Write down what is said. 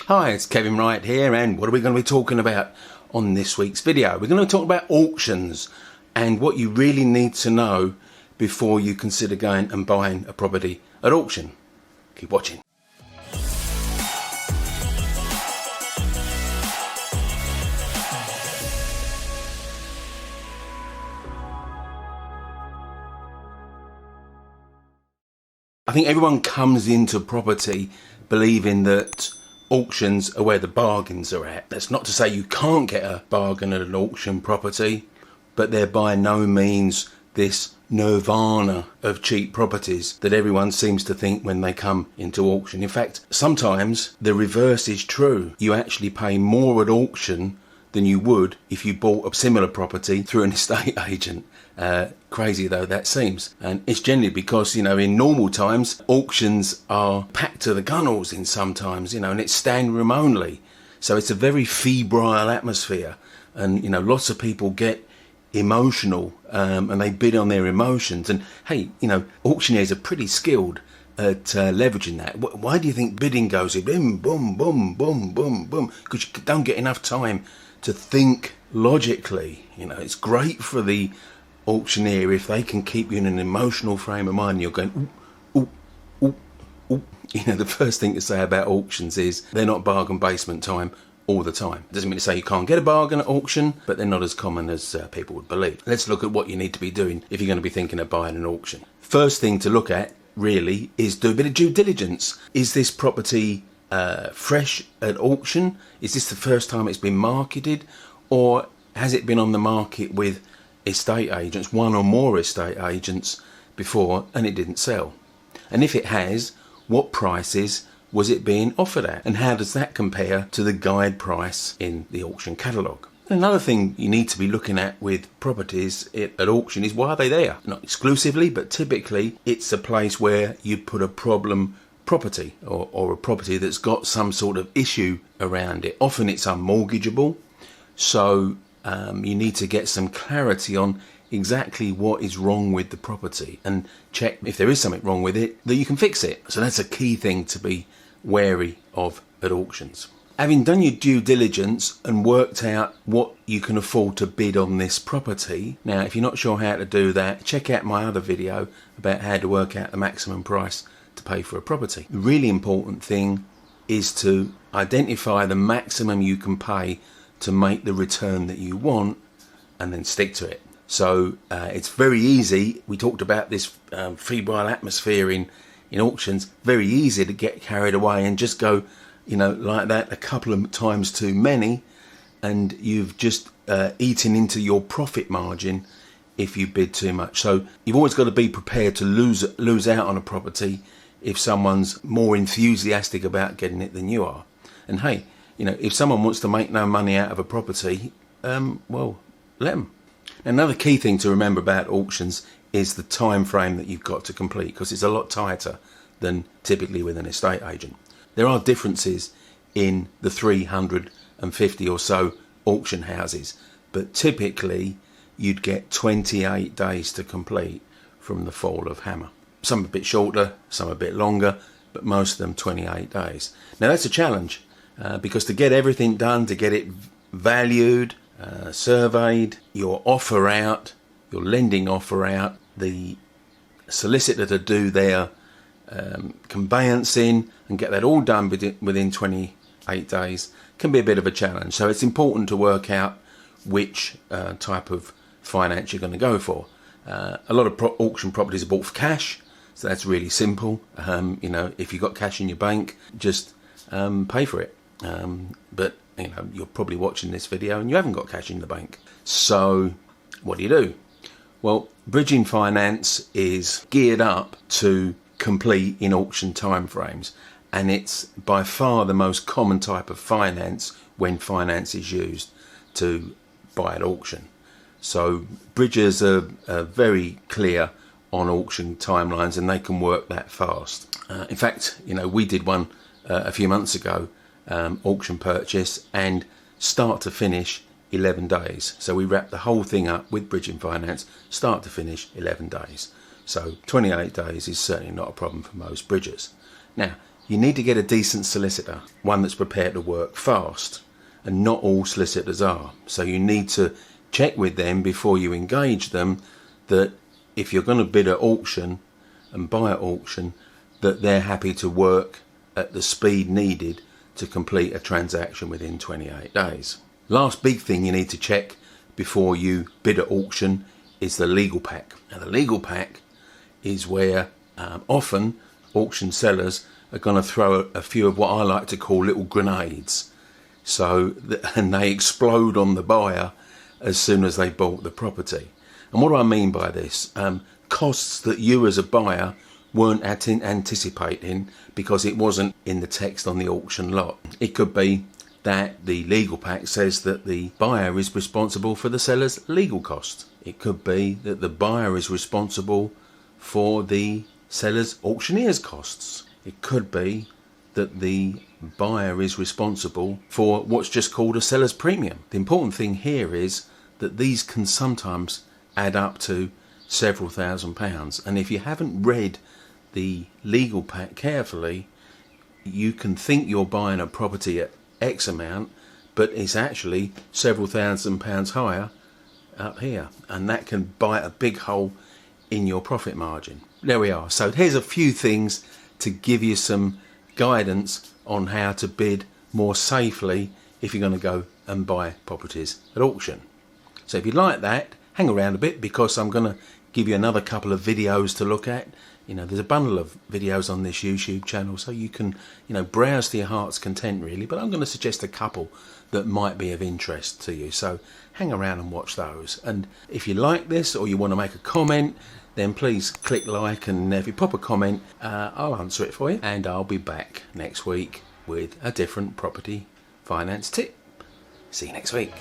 Hi, it's Kevin Wright here, and what are we going to be talking about on this week's video? We're going to talk about auctions and what you really need to know before you consider going and buying a property at auction. Keep watching. I think everyone comes into property believing that auctions are where the bargains are at. That's not to say you can't get a bargain at an auction property, but they're by no means this nirvana of cheap properties that everyone seems to think when they come into auction. In fact, sometimes the reverse is true. You actually pay more at auction than you would if you bought a similar property through an estate agent. Crazy though that seems. And it's generally because, in normal times, auctions are packed to the gunnels in sometimes, and it's stand room only. So it's a very febrile atmosphere. And, lots of people get emotional and they bid on their emotions. And hey, auctioneers are pretty skilled at leveraging that. Why do you think bidding goes boom, boom, boom, boom, boom, boom? Because you don't get enough time to think logically. It's great for the auctioneer if they can keep you in an emotional frame of mind. You're going, ooh, ooh, ooh, ooh. The first thing to say about auctions is they're not bargain basement time all the time. It doesn't mean to say you can't get a bargain at auction, but they're not as common as people would believe. Let's look at what you need to be doing if you're going to be thinking of buying an auction. First thing to look at really is do a bit of due diligence. Is this property fresh at auction? Is this the first time it's been marketed, or has it been on the market with estate agents, one or more estate agents before, and it didn't sell? And if it has, what prices was it being offered at, and how does that compare to the guide price in the auction catalogue? Another thing you need to be looking at with properties at auction is why are they there? Not exclusively, but typically it's a place where you put a problem property or a property that's got some sort of issue around it. Often it's unmortgageable, so you need to get some clarity on exactly what is wrong with the property and check if there is something wrong with it that you can fix it. So that's a key thing to be wary of at auctions. Having done your due diligence and worked out what you can afford to bid on this property, now if you're not sure how to do that, check out my other video about how to work out the maximum price to pay for a property. The really important thing is to identify the maximum you can pay to make the return that you want and then stick to it. So it's very easy. We talked about this febrile atmosphere in auctions. Very easy to get carried away and just go like that a couple of times too many, and you've just eaten into your profit margin if you bid too much. So you've always got to be prepared to lose out on a property if someone's more enthusiastic about getting it than you are. And hey, if someone wants to make no money out of a property, well, let them. Another key thing to remember about auctions is the time frame that you've got to complete, because it's a lot tighter than typically with an estate agent. There are differences in the 350 or so auction houses, but typically you'd get 28 days to complete from the fall of hammer. Some a bit shorter, some a bit longer, but most of them 28 days. Now that's a challenge because to get everything done, to get it valued, surveyed, your offer out, your lending offer out, the solicitor to do their conveyancing and get that all done within 28 days can be a bit of a challenge. So it's important to work out which type of finance you're going to go for. A lot of auction properties are bought for cash, so that's really simple. If you've got cash in your bank, just pay for it. But you're probably watching this video and you haven't got cash in the bank. So what do? Well, bridging finance is geared up to complete in auction timeframes, and it's by far the most common type of finance when finance is used to buy at auction. So bridgers are very clear on auction timelines, and they can work that fast. In fact, we did one a few months ago, auction purchase, and start to finish 11 days. So we wrapped the whole thing up with bridging finance, start to finish 11 days. So 28 days is certainly not a problem for most bridgers. Now, You need to get a decent solicitor, one that's prepared to work fast, and not all solicitors are. So you need to check with them before you engage them that if you're going to bid at auction and buy at auction, that they're happy to work at the speed needed to complete a transaction within 28 days. Last big thing you need to check before you bid at auction is the legal pack. Now the legal pack is where often auction sellers are going to throw a few of what I like to call little grenades. And they explode on the buyer as soon as they bought the property. And what do I mean by this? Costs that you as a buyer weren't anticipating because it wasn't in the text on the auction lot. It could be that the legal pack says that the buyer is responsible for the seller's legal costs. It could be that the buyer is responsible for the seller's auctioneer's costs. It could be that the buyer is responsible for what's just called a seller's premium. The important thing here is that these can sometimes add up to several £1,000s, and if you haven't read the legal pack carefully, you can think you're buying a property at X amount, but it's actually several £1,000s higher up here, and that can bite a big hole in your profit margin. There we are. So here's a few things to give you some guidance on how to bid more safely if you're going to go and buy properties at auction. So if you like that, hang around a bit, because I'm going to give you another couple of videos to look at. There's a bundle of videos on this YouTube channel, so you can, browse to your heart's content really, but I'm going to suggest a couple that might be of interest to you. So hang around and watch those. And if you like this or you want to make a comment, then please click like, and if you pop a comment, I'll answer it for you. And I'll be back next week with a different property finance tip. See you next week.